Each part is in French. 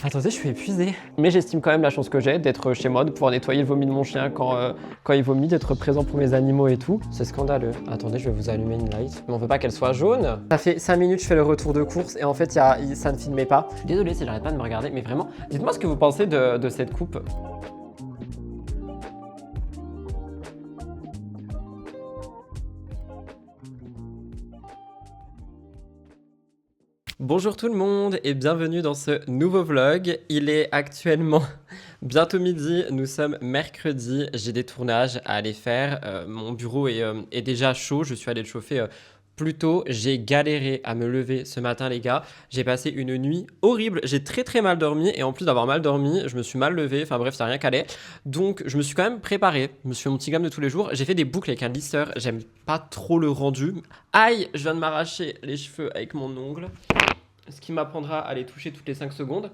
Attendez, je suis épuisée. Mais j'estime quand même la chance que j'ai d'être chez moi, de pouvoir nettoyer le vomi de mon chien quand il vomit, d'être présent pour mes animaux et tout. C'est scandaleux. Attendez, je vais vous allumer une light. Mais on veut pas qu'elle soit jaune. Ça fait 5 minutes que je fais le retour de course et en fait, ça ne filmait pas. Je suis désolée si j'arrête pas de me regarder, mais vraiment, dites-moi ce que vous pensez de cette coupe. Bonjour tout le monde et bienvenue dans ce nouveau vlog. Il est actuellement bientôt midi, nous sommes mercredi, j'ai des tournages à aller faire. Mon bureau est déjà chaud, je suis allé le chauffer plus tôt. J'ai galéré à me lever ce matin les gars. J'ai passé une nuit horrible, j'ai très mal dormi et en plus d'avoir mal dormi, je me suis mal levé, enfin bref, ça n'a rien calé. Donc je me suis quand même préparé, je me suis fait mon petit gamme de tous les jours. J'ai fait des boucles avec un lisseur, j'aime pas trop le rendu. Aïe, je viens de m'arracher les cheveux avec mon ongle. Ce qui m'apprendra à les toucher toutes les 5 secondes.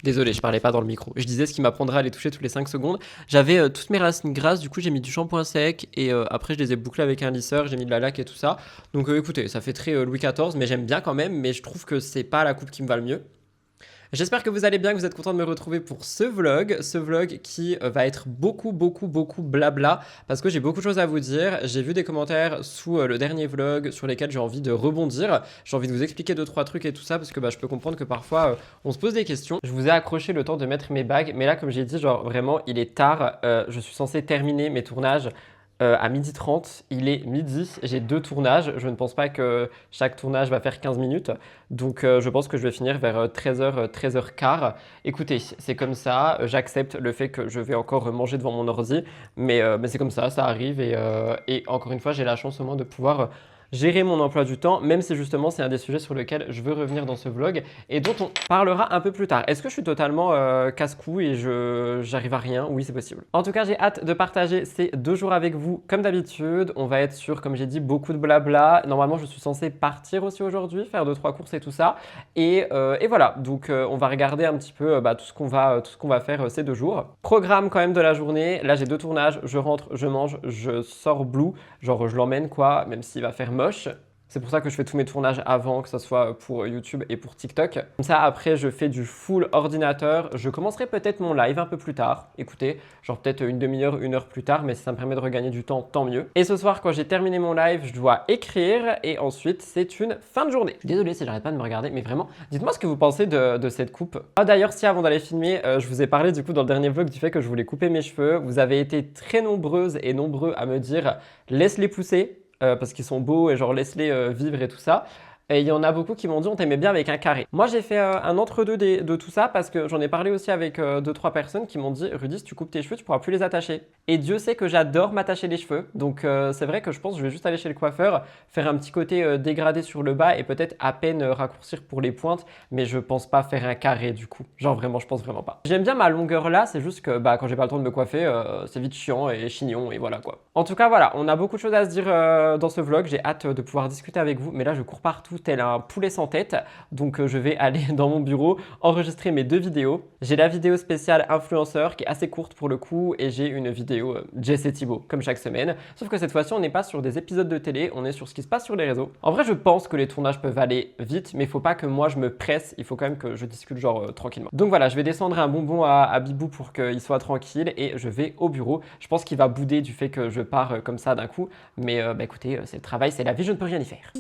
Désolé, je parlais pas dans le micro. Je disais ce qui m'apprendra à les toucher toutes les 5 secondes. J'avais toutes mes racines grasses, du coup j'ai mis du shampoing sec et après je les ai bouclées avec un lisseur, j'ai mis de la laque et tout ça. Donc écoutez, ça fait très Louis XIV, mais j'aime bien quand même, mais je trouve que c'est pas la coupe qui me va le mieux. J'espère que vous allez bien, que vous êtes contents de me retrouver pour ce vlog qui va être beaucoup blabla parce que j'ai beaucoup de choses à vous dire. J'ai vu des commentaires sous le dernier vlog sur lesquels j'ai envie de rebondir. J'ai envie de vous expliquer 2-3 trucs et tout ça parce que je peux comprendre que parfois on se pose des questions. Je vous ai accroché le temps de mettre mes bagues, mais là comme j'ai dit, genre vraiment il est tard, je suis censé terminer mes tournages à 12h30, il est midi, j'ai 2 tournages, je ne pense pas que chaque tournage va faire 15 minutes, donc je pense que je vais finir vers 13h, 13h15. Écoutez, c'est comme ça, j'accepte le fait que je vais encore manger devant mon ordi, mais c'est comme ça arrive et encore une fois j'ai la chance au moins de pouvoir gérer mon emploi du temps, même si justement c'est un des sujets sur lesquels je veux revenir dans ce vlog et dont on parlera un peu plus tard. Est-ce que je suis totalement casse-cou et j'arrive à rien? Oui, c'est possible. En tout cas, j'ai hâte de partager ces 2 jours avec vous comme d'habitude. On va être sur, comme j'ai dit, beaucoup de blabla. Normalement, je suis censé partir aussi aujourd'hui, faire 2-3 courses et tout ça. Et voilà, donc on va regarder un petit peu tout ce qu'on va faire ces 2 jours. Programme quand même de la journée. Là, j'ai 2 tournages. Je rentre, je mange, je sors Blue. Genre, je l'emmène quoi, même s'il va faire moche. C'est pour ça que je fais tous mes tournages avant, que ce soit pour YouTube et pour TikTok. Comme ça, après, je fais du full ordinateur. Je commencerai peut-être mon live un peu plus tard. Écoutez, genre peut-être une demi-heure, 1 heure plus tard, mais si ça me permet de regagner du temps, tant mieux. Et ce soir, quand j'ai terminé mon live, je dois écrire et ensuite, c'est une fin de journée. Désolé si j'arrête pas de me regarder, mais vraiment, dites-moi ce que vous pensez de cette coupe. Ah, d'ailleurs, si avant d'aller filmer, je vous ai parlé du coup dans le dernier vlog du fait que je voulais couper mes cheveux. Vous avez été très nombreuses et nombreux à me dire « laisse-les pousser ». Parce qu'ils sont beaux et genre laisse-les vivre et tout ça. Et il y en a beaucoup qui m'ont dit on t'aimait bien avec un carré. Moi j'ai fait un entre-deux de tout ça parce que j'en ai parlé aussi avec 2-3 personnes qui m'ont dit Rudy, si tu coupes tes cheveux tu pourras plus les attacher. Et Dieu sait que j'adore m'attacher les cheveux. Donc c'est vrai que je pense que je vais juste aller chez le coiffeur, faire un petit côté dégradé sur le bas et peut-être à peine raccourcir pour les pointes. Mais je pense pas faire un carré du coup. Genre vraiment, je pense vraiment pas. J'aime bien ma longueur là, c'est juste que quand j'ai pas le temps de me coiffer, c'est vite chiant et chignon et voilà quoi. En tout cas voilà, on a beaucoup de choses à se dire dans ce vlog. J'ai hâte de pouvoir discuter avec vous. Mais là je cours partout tel un poulet sans tête, donc je vais aller dans mon bureau enregistrer mes 2 vidéos. J'ai la vidéo spéciale influenceur qui est assez courte pour le coup et j'ai une vidéo Jess et Thibaut comme chaque semaine, sauf que cette fois-ci on n'est pas sur des épisodes de télé, on est sur ce qui se passe sur les réseaux. En vrai je pense que les tournages peuvent aller vite, mais il faut pas que moi je me presse, il faut quand même que je discute genre tranquillement. Donc voilà, je vais descendre un bonbon à Bibou pour qu'il soit tranquille et je vais au bureau. Je pense qu'il va bouder du fait que je pars comme ça d'un coup, mais écoutez, c'est le travail, c'est la vie, je ne peux rien y faire.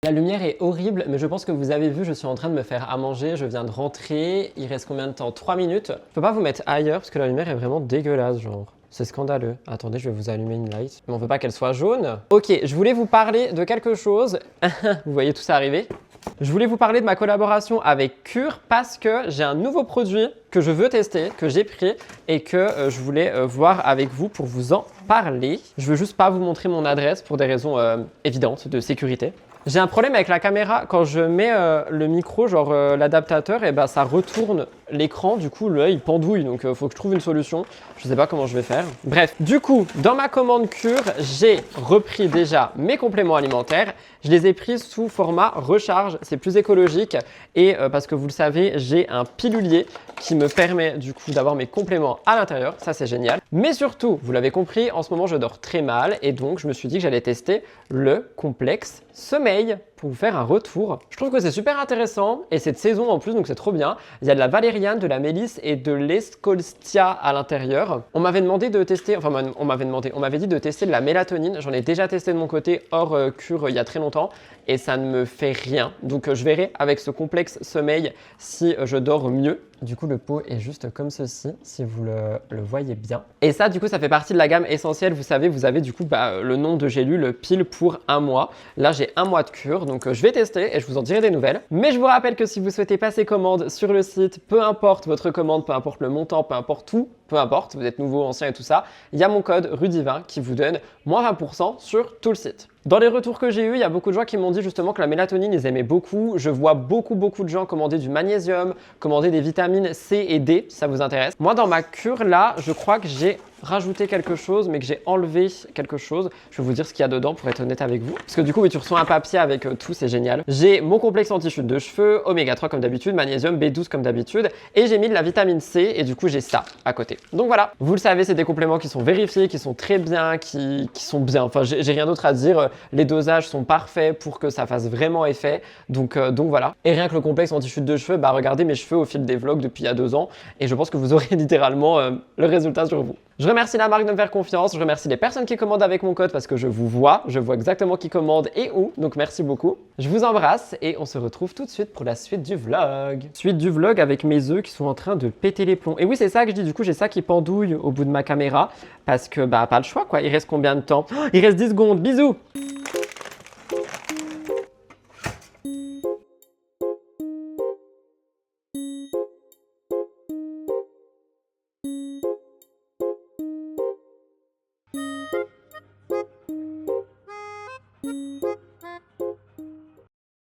La lumière est horrible, mais je pense que vous avez vu, je suis en train de me faire à manger, je viens de rentrer, il reste combien de temps? 3 minutes. Je peux pas vous mettre ailleurs parce que la lumière est vraiment dégueulasse, genre. C'est scandaleux. Attendez, je vais vous allumer une light. Mais on veut pas qu'elle soit jaune. Ok, je voulais vous parler de quelque chose. Vous voyez tout ça arriver? Je voulais vous parler de ma collaboration avec Cure parce que j'ai un nouveau produit que je veux tester, que j'ai pris et que je voulais voir avec vous pour vous en parler. Je veux juste pas vous montrer mon adresse pour des raisons évidentes de sécurité. J'ai un problème avec la caméra. Quand je mets le micro, genre l'adaptateur, et bah ça retourne l'écran. Du coup, l'œil pendouille. Donc, il faut que je trouve une solution. Je sais pas comment je vais faire. Bref, du coup, dans ma commande cure, j'ai repris déjà mes compléments alimentaires. Je les ai pris sous format recharge. C'est plus écologique. Et parce que vous le savez, j'ai un pilulier qui me permet du coup d'avoir mes compléments à l'intérieur. Ça, c'est génial. Mais surtout, vous l'avez compris, en ce moment, je dors très mal. Et donc, je me suis dit que j'allais tester le complexe sommeil pour vous faire un retour. Je trouve que c'est super intéressant et c'est de saison en plus, donc c'est trop bien. Il y a de la valériane, de la mélisse et de l'escoltia à l'intérieur. On m'avait demandé de tester, enfin on m'avait dit de tester de la mélatonine. J'en ai déjà testé de mon côté hors cure il y a très longtemps et ça ne me fait rien. Donc je verrai avec ce complexe sommeil si je dors mieux. Du coup, le pot est juste comme ceci, si vous le voyez bien. Et ça, du coup, ça fait partie de la gamme essentielle. Vous savez, vous avez du coup le nombre de gélules pile pour un mois. Là, j'ai un mois de cure, donc je vais tester et je vous en dirai des nouvelles. Mais je vous rappelle que si vous souhaitez passer commande sur le site, peu importe votre commande, peu importe le montant, peu importe tout, peu importe, vous êtes nouveau, ancien et tout ça, il y a mon code RUDIVIN qui vous donne moins 20% sur tout le site. Dans les retours que j'ai eus, il y a beaucoup de gens qui m'ont dit justement que la mélatonine, ils aimaient beaucoup. Je vois beaucoup de gens commander du magnésium, commander des vitamines C et D, si ça vous intéresse. Moi, dans ma cure, là, je crois que j'ai rajouté quelque chose, mais que j'ai enlevé quelque chose. Je vais vous dire ce qu'il y a dedans pour être honnête avec vous. Parce que du coup, oui, tu reçois un papier avec tout, c'est génial. J'ai mon complexe anti-chute de cheveux, oméga 3 comme d'habitude, magnésium, B12 comme d'habitude, et j'ai mis de la vitamine C, et du coup, j'ai ça à côté. Donc voilà, vous le savez, c'est des compléments qui sont vérifiés, qui sont très bien, qui sont bien. Enfin, j'ai rien d'autre à dire. Les dosages sont parfaits pour que ça fasse vraiment effet. Donc voilà. Et rien que le complexe anti-chute de cheveux, bah regardez mes cheveux au fil des vlogs depuis il y a 2 ans, et je pense que vous aurez littéralement le résultat sur vous. Je remercie la marque de me faire confiance, je remercie les personnes qui commandent avec mon code parce que je vois exactement qui commande et où, donc merci beaucoup. Je vous embrasse et on se retrouve tout de suite pour la suite du vlog. Suite du vlog avec mes œufs qui sont en train de péter les plombs. Et oui, c'est ça que je dis, du coup j'ai ça qui pendouille au bout de ma caméra parce que bah pas le choix quoi, il reste combien de temps? Oh, il reste 10 secondes, bisous!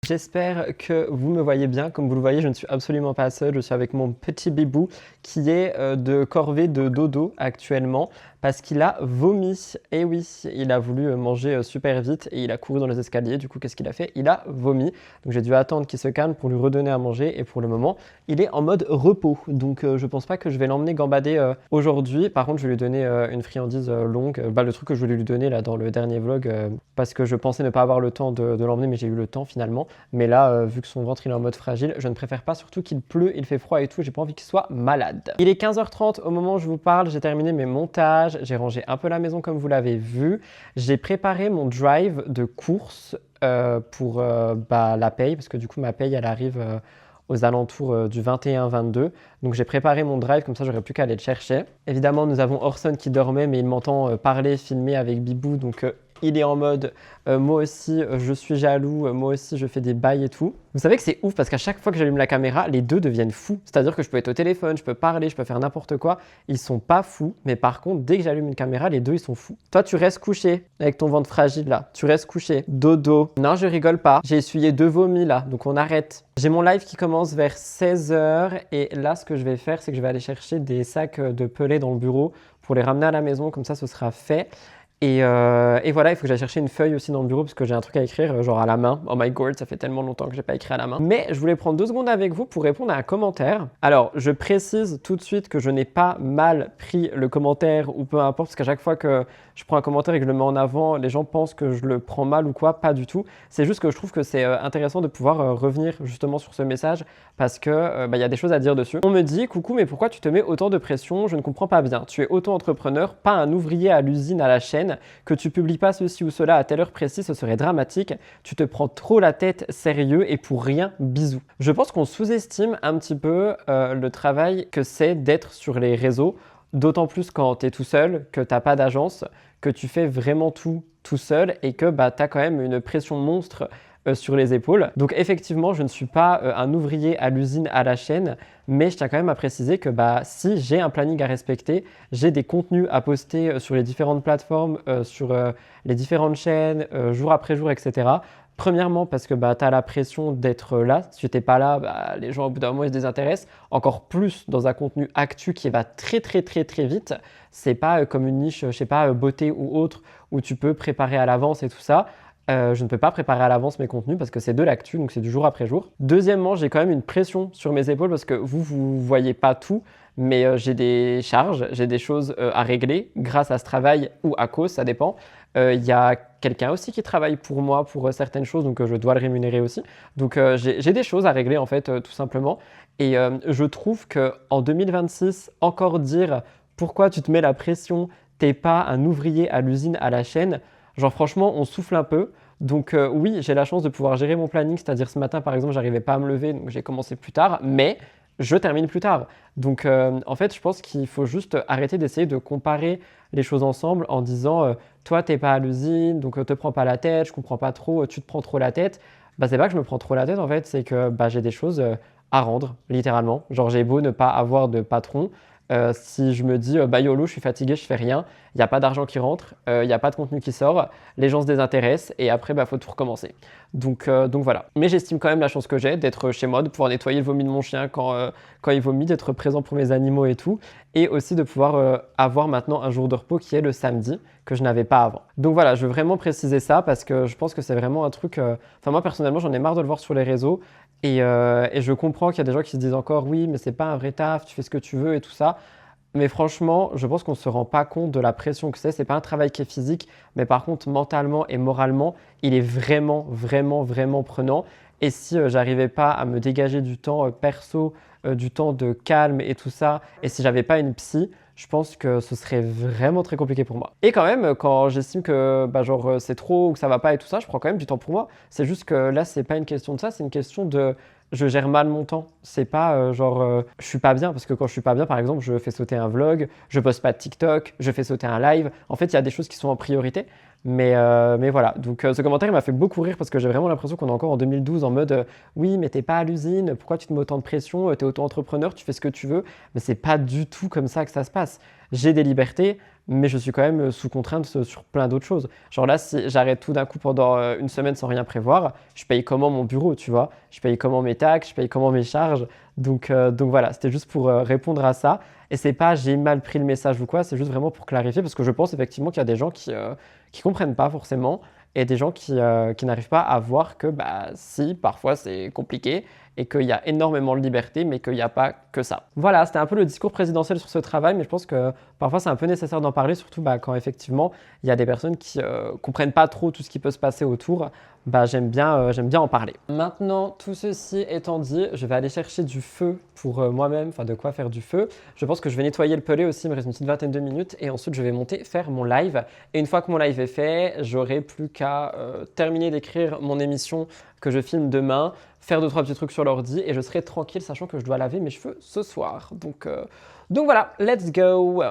J'espère que vous me voyez bien. Comme vous le voyez, je ne suis absolument pas seul. Je suis avec mon petit bibou qui est de corvée de dodo actuellement parce qu'il a vomi. Et oui, il a voulu manger super vite et il a couru dans les escaliers. Du coup, qu'est-ce qu'il a fait? Il a vomi. Donc, j'ai dû attendre qu'il se calme pour lui redonner à manger. Et pour le moment, il est en mode repos. Donc, je pense pas que je vais l'emmener gambader aujourd'hui. Par contre, je vais lui donner une friandise longue. Le truc que je voulais lui donner là dans le dernier vlog parce que je pensais ne pas avoir le temps de l'emmener, mais j'ai eu le temps finalement. Mais là, vu que son ventre il est en mode fragile, je ne préfère pas, surtout qu'il pleut, il fait froid et tout, j'ai pas envie qu'il soit malade. Il est 15h30 au moment où je vous parle, j'ai terminé mes montages, j'ai rangé un peu la maison comme vous l'avez vu. J'ai préparé mon drive de course pour la paye, parce que du coup ma paye elle arrive aux alentours du 21-22. Donc j'ai préparé mon drive, comme ça j'aurais plus qu'à aller le chercher. Évidemment, nous avons Orson qui dormait, mais il m'entend parler, filmer avec Bibou, donc il est en mode moi aussi je suis jaloux, moi aussi je fais des bails et tout. Vous savez que c'est ouf parce qu'à chaque fois que j'allume la caméra, les deux deviennent fous. C'est-à-dire que je peux être au téléphone, je peux parler, je peux faire n'importe quoi. Ils sont pas fous, mais par contre, dès que j'allume une caméra, les deux ils sont fous. Toi, tu restes couché avec ton ventre fragile là. Tu restes couché. Dodo. Non, je rigole pas. J'ai essuyé 2 vomis là, donc on arrête. J'ai mon live qui commence vers 16h et là, ce que je vais faire, c'est que je vais aller chercher des sacs de pelés dans le bureau pour les ramener à la maison. Comme ça, ce sera fait. Et voilà, il faut que j'aille chercher une feuille aussi dans le bureau parce que j'ai un truc à écrire, genre à la main. Oh my god, ça fait tellement longtemps que j'ai pas écrit à la main. Mais je voulais prendre 2 secondes avec vous pour répondre à un commentaire. Alors, je précise tout de suite que je n'ai pas mal pris le commentaire ou peu importe, parce qu'à chaque fois que je prends un commentaire et que je le mets en avant, les gens pensent que je le prends mal ou quoi, pas du tout. C'est juste que je trouve que c'est intéressant de pouvoir revenir justement sur ce message parce que y a des choses à dire dessus. On me dit, coucou, mais pourquoi tu te mets autant de pression? Je ne comprends pas bien. Tu es auto-entrepreneur, pas un ouvrier à l'usine à la chaîne. Que tu publies pas ceci ou cela à telle heure précise, ce serait dramatique. Tu te prends trop la tête, sérieux et pour rien, bisous. Je pense qu'on sous-estime un petit peu le travail que c'est d'être sur les réseaux, d'autant plus quand tu es tout seul, que tu n'as pas d'agence, que tu fais vraiment tout seul et que tu as quand même une pression monstre sur les épaules. Donc effectivement, je ne suis pas un ouvrier à l'usine à la chaîne, mais je tiens quand même à préciser que si j'ai un planning à respecter, j'ai des contenus à poster sur les différentes plateformes, sur les différentes chaînes, jour après jour, etc. Premièrement, parce que bah, tu as la pression d'être là. Si tu n'es pas là, bah, les gens au bout d'un moment ils se désintéressent. Encore plus dans un contenu actu qui va très très très très vite. C'est pas comme une niche, je sais pas, beauté ou autre, où tu peux préparer à l'avance et tout ça. Je ne peux pas préparer à l'avance mes contenus parce que c'est de l'actu, donc c'est du jour après jour. Deuxièmement, j'ai quand même une pression sur mes épaules parce que vous voyez pas tout, mais j'ai des charges, j'ai des choses à régler grâce à ce travail ou à cause, ça dépend. Il y a quelqu'un aussi qui travaille pour moi pour certaines choses, donc je dois le rémunérer aussi. Donc j'ai des choses à régler en fait, tout simplement. Et je trouve qu'en 2026, encore dire pourquoi tu te mets la pression, t'es pas un ouvrier à l'usine, à la chaîne, genre franchement, on souffle un peu. Donc oui, j'ai la chance de pouvoir gérer mon planning, c'est-à-dire ce matin par exemple, j'arrivais pas à me lever, donc j'ai commencé plus tard, mais je termine plus tard. Donc en fait, je pense qu'il faut juste arrêter d'essayer de comparer les choses ensemble en disant toi, t'es pas à l'usine, donc te prends pas la tête, je comprends pas trop, tu te prends trop la tête. Bah, c'est pas que je me prends trop la tête en fait, c'est que bah, j'ai des choses à rendre, littéralement. Genre, j'ai beau ne pas avoir de patron. Si je me dis, bah YOLO, je suis fatigué, je fais rien, il n'y a pas d'argent qui rentre, il n'y a pas de contenu qui sort, les gens se désintéressent et après, bah, faut tout recommencer. Donc voilà. Mais j'estime quand même la chance que j'ai d'être chez moi, de pouvoir nettoyer le vomi de mon chien quand il vomit, d'être présent pour mes animaux et tout, et aussi de pouvoir avoir maintenant un jour de repos qui est le samedi, que je n'avais pas avant. Donc voilà, je veux vraiment préciser ça parce que je pense que c'est vraiment un truc. Enfin, moi personnellement, j'en ai marre de le voir sur les réseaux. Et je comprends qu'il y a des gens qui se disent encore oui, mais c'est pas un vrai taf, tu fais ce que tu veux et tout ça. Mais franchement, je pense qu'on ne se rend pas compte de la pression que c'est. C'est pas un travail qui est physique, mais par contre, mentalement et moralement, il est vraiment, vraiment, vraiment prenant. Et si j'arrivais pas à me dégager du temps perso, du temps de calme et tout ça, et si j'avais pas une psy, je pense que ce serait vraiment très compliqué pour moi. Et quand même, quand j'estime que bah, genre, c'est trop ou que ça va pas et tout ça, je prends quand même du temps pour moi. C'est juste que là, c'est pas une question de ça, c'est une question de je gère mal mon temps. C'est pas je suis pas bien parce que quand je suis pas bien, par exemple, je fais sauter un vlog, je poste pas de TikTok, je fais sauter un live. En fait, il y a des choses qui sont en priorité. Mais voilà, donc ce commentaire il m'a fait beaucoup rire parce que j'ai vraiment l'impression qu'on est encore en 2012 en mode oui, mais t'es pas à l'usine, pourquoi tu te mets autant de pression, t'es auto-entrepreneur, tu fais ce que tu veux, mais c'est pas du tout comme ça que ça se passe. J'ai des libertés, mais je suis quand même sous contrainte sur plein d'autres choses. Genre là, si j'arrête tout d'un coup pendant une semaine sans rien prévoir, je paye comment mon bureau, tu vois? Je paye comment mes taxes, je paye comment mes charges. Donc voilà, c'était juste pour répondre à ça. Et c'est pas j'ai mal pris le message ou quoi, c'est juste vraiment pour clarifier parce que je pense effectivement qu'il y a des gens qui comprennent pas forcément et des gens qui n'arrivent pas à voir que bah si, parfois c'est compliqué et qu'il y a énormément de liberté, mais qu'il n'y a pas que ça. Voilà, c'était un peu le discours présidentiel sur ce travail, mais je pense que parfois c'est un peu nécessaire d'en parler, surtout bah, quand effectivement il y a des personnes qui comprennent pas trop tout ce qui peut se passer autour. Bah, j'aime bien en parler. Maintenant, tout ceci étant dit, je vais aller chercher du feu pour moi-même, enfin de quoi faire du feu. Je pense que je vais nettoyer le pelé aussi, il me reste une petite vingtaine de minutes et ensuite je vais monter faire mon live. Et une fois que mon live est fait, j'aurai plus qu'à terminer d'écrire mon émission que je filme demain, faire 2-3 petits trucs sur l'ordi et je serai tranquille sachant que je dois laver mes cheveux ce soir. Donc voilà, let's go!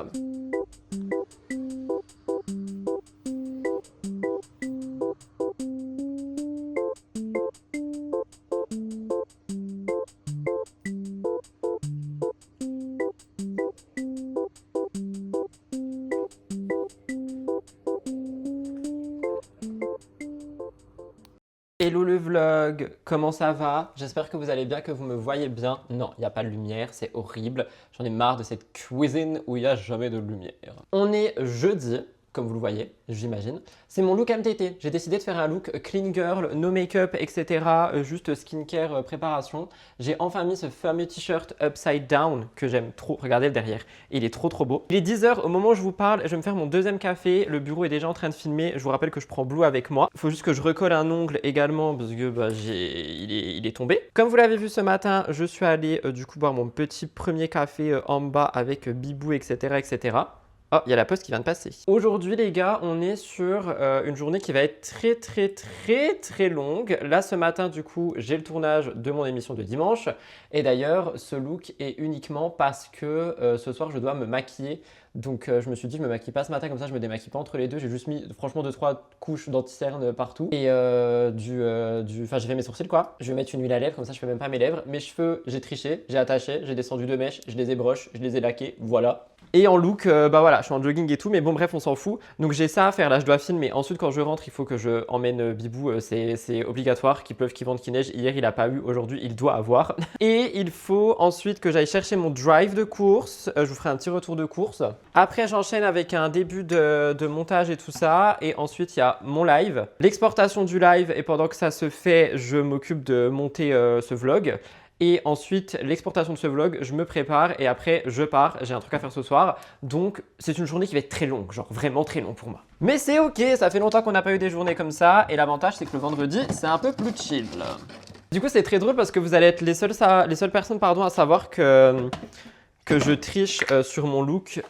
Hello le vlog, comment ça va? J'espère que vous allez bien, que vous me voyez bien. Non, il n'y a pas de lumière, c'est horrible. J'en ai marre de cette cuisine où il n'y a jamais de lumière. On est jeudi, comme vous le voyez, j'imagine. C'est mon look MTT. J'ai décidé de faire un look clean girl, no make-up, etc. Juste skincare, préparation. J'ai enfin mis ce fameux t-shirt upside down que j'aime trop. Regardez le derrière, il est trop trop beau. Il est 10h au moment où je vous parle, je vais me faire mon deuxième café. Le bureau est déjà en train de filmer. Je vous rappelle que je prends Blue avec moi. Il faut juste que je recolle un ongle également parce que bah, il est tombé. Comme vous l'avez vu ce matin, je suis allé du coup boire mon petit premier café en bas avec Bibou, etc. etc. Oh, il y a la poste qui vient de passer. Aujourd'hui, les gars, on est sur une journée qui va être très, très, très, très longue. Là, ce matin, du coup, j'ai le tournage de mon émission de dimanche. Et d'ailleurs, ce look est uniquement parce que ce soir, je dois me maquiller. Donc, je me suis dit, je me maquille pas ce matin, comme ça, je me démaquille pas entre les deux. J'ai juste mis, franchement, 2-3 couches d'anti-cerne partout. Et enfin, j'ai fait mes sourcils, quoi. Je vais mettre une huile à lèvres, comme ça, je fais même pas mes lèvres. Mes cheveux, j'ai triché, j'ai attaché, j'ai descendu 2 mèches, je les ai broches, je les ai laqués, voilà. Et en look, bah voilà, je suis en jogging et tout, mais bon bref, on s'en fout. Donc j'ai ça à faire, là je dois filmer. Ensuite quand je rentre, il faut que je emmène Bibou, c'est obligatoire, qu'il pleuve, qu'il vente, qu'il neige. Hier il a pas eu, aujourd'hui il doit avoir. Et il faut ensuite que j'aille chercher mon drive de course. Je vous ferai un petit retour de course. Après j'enchaîne avec un début de montage et tout ça. Et ensuite il y a mon live, l'exportation du live. Et pendant que ça se fait, je m'occupe de monter ce vlog. Et ensuite, l'exportation de ce vlog, je me prépare et après, je pars. J'ai un truc à faire ce soir. Donc, c'est une journée qui va être très longue, genre vraiment très longue pour moi. Mais c'est ok, ça fait longtemps qu'on n'a pas eu des journées comme ça. Et l'avantage, c'est que le vendredi, c'est un peu plus chill. Du coup, c'est très drôle parce que vous allez être les seules personnes à savoir que je triche sur mon look,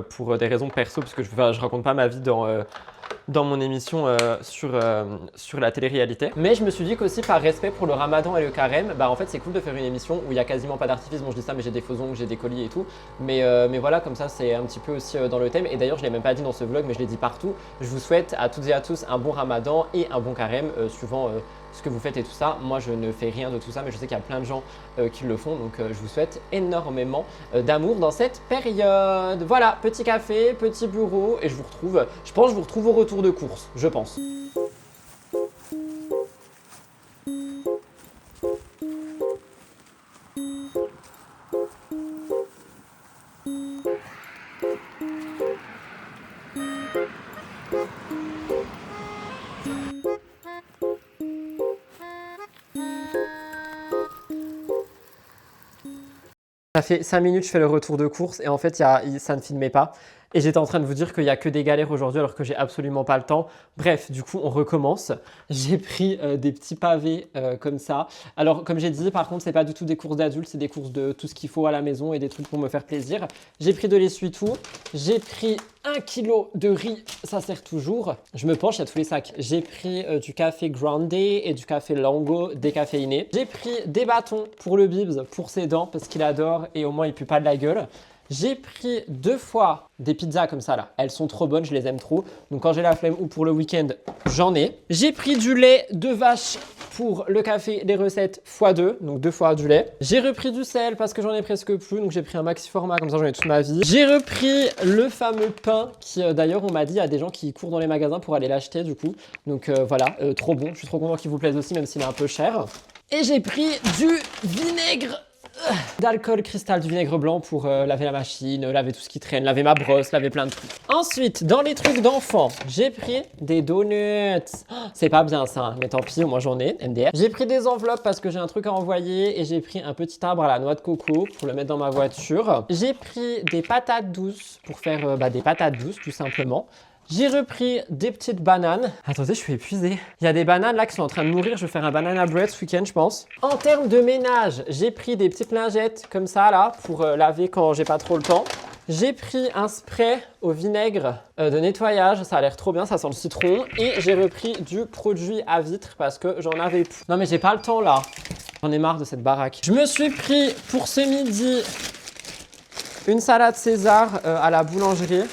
pour des raisons perso, parce que je raconte pas ma vie dans mon émission sur la télé-réalité. Mais je me suis dit qu'aussi par respect pour le ramadan et le carême, bah en fait c'est cool de faire une émission où il n'y a quasiment pas d'artifice. Bon je dis ça mais j'ai des faux ongles, j'ai des colliers et tout. Mais voilà, comme ça c'est un petit peu aussi dans le thème. Et d'ailleurs je ne l'ai même pas dit dans ce vlog mais je l'ai dit partout. Je vous souhaite à toutes et à tous un bon ramadan et un bon carême suivant ce que vous faites et tout ça. Moi je ne fais rien de tout ça mais je sais qu'il y a plein de gens qui le font. Donc je vous souhaite énormément d'amour dans cette période. Voilà, petit café, petit bureau et je pense que je vous retrouve au retour de course, je pense. Ça fait 5 minutes, je fais le retour de course et en fait, ça ne filmait pas. Et j'étais en train de vous dire qu'il n'y a que des galères aujourd'hui alors que j'ai absolument pas le temps. Bref, du coup, on recommence. J'ai pris des petits pavés comme ça. Alors, comme j'ai dit, par contre, c'est pas du tout des courses d'adultes, c'est des courses de tout ce qu'il faut à la maison et des trucs pour me faire plaisir. J'ai pris de l'essuie-tout. J'ai pris 1 kg de riz, ça sert toujours. Je me penche, il y a tous les sacs. J'ai pris du café grande et du café Lango décaféiné. J'ai pris des bâtons pour le Bibs, pour ses dents, parce qu'il adore et au moins il pue pas de la gueule. J'ai pris 2 fois des pizzas comme ça là, elles sont trop bonnes, je les aime trop. Donc quand j'ai la flemme ou pour le week-end, j'en ai. J'ai pris du lait de vache pour le café, les recettes x2, donc 2 fois du lait. J'ai repris du sel parce que j'en ai presque plus, donc j'ai pris un maxi format, comme ça j'en ai toute ma vie. J'ai repris le fameux pain qui d'ailleurs on m'a dit, il y a des gens qui courent dans les magasins pour aller l'acheter du coup. Donc voilà, trop bon, je suis trop content qu'il vous plaise aussi même s'il est un peu cher. Et j'ai pris du vinaigre d'alcool cristal, du vinaigre blanc pour laver la machine, laver tout ce qui traîne, laver ma brosse, laver plein de trucs. Ensuite, dans les trucs d'enfants, j'ai pris des donuts. Oh, c'est pas bien ça, hein, mais tant pis, moi j'en ai, MDR. J'ai pris des enveloppes parce que j'ai un truc à envoyer et j'ai pris un petit arbre à la noix de coco pour le mettre dans ma voiture. J'ai pris des patates douces pour faire des patates douces tout simplement. J'ai repris des petites bananes. Attendez, je suis épuisé. Il y a des bananes là qui sont en train de mourir. Je vais faire un banana bread ce week-end, je pense. En termes de ménage, j'ai pris des petites lingettes comme ça là pour laver quand j'ai pas trop le temps. J'ai pris un spray au vinaigre de nettoyage. Ça a l'air trop bien, ça sent le citron. Et j'ai repris du produit à vitre parce que j'en avais plus. Non mais j'ai pas le temps là. J'en ai marre de cette baraque. Je me suis pris pour ce midi une salade César à la boulangerie.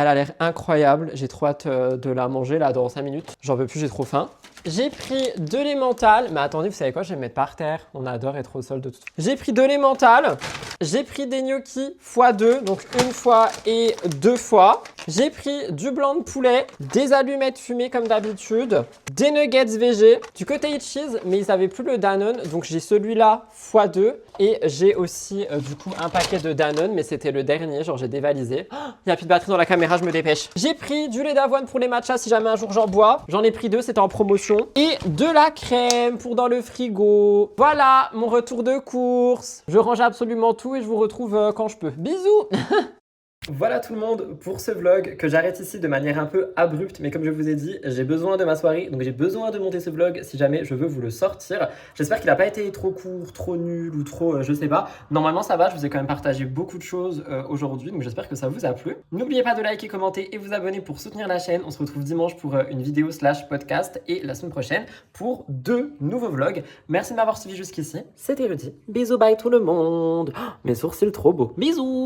Elle a l'air incroyable, j'ai trop hâte de la manger là dans 5 minutes. J'en peux plus, j'ai trop faim. J'ai pris de l'emmental, mais attendez, vous savez quoi, je vais me mettre par terre. On adore être au sol de tout. J'ai pris de l'emmental, j'ai pris des gnocchis x2, donc 1 fois et 2 fois. J'ai pris du blanc de poulet, des allumettes fumées comme d'habitude, des nuggets végé, du cottage cheese, mais ils n'avaient plus le Danone, donc j'ai celui-là x2. Et j'ai aussi du coup un paquet de Danone, mais c'était le dernier, genre j'ai dévalisé. Il n'y a plus de batterie dans la caméra, je me dépêche. J'ai pris du lait d'avoine pour les matchas si jamais un jour j'en bois. J'en ai pris 2, c'était en promotion. Et de la crème pour dans le frigo. Voilà mon retour de course. Je range absolument tout et je vous retrouve quand je peux. Bisous. Voilà tout le monde pour ce vlog que j'arrête ici de manière un peu abrupte, mais comme je vous ai dit, j'ai besoin de ma soirée, donc j'ai besoin de monter ce vlog si jamais je veux vous le sortir. J'espère qu'il n'a pas été trop court, trop nul ou trop je sais pas. Normalement ça va, je vous ai quand même partagé beaucoup de choses aujourd'hui, donc j'espère que ça vous a plu. N'oubliez pas de liker, commenter et vous abonner pour soutenir la chaîne. On se retrouve dimanche pour une vidéo / podcast et la semaine prochaine pour 2 nouveaux vlogs. Merci de m'avoir suivi jusqu'ici, c'était Rudy. Bisous, bye tout le monde. Oh, mes sourcils trop beaux. Bisous.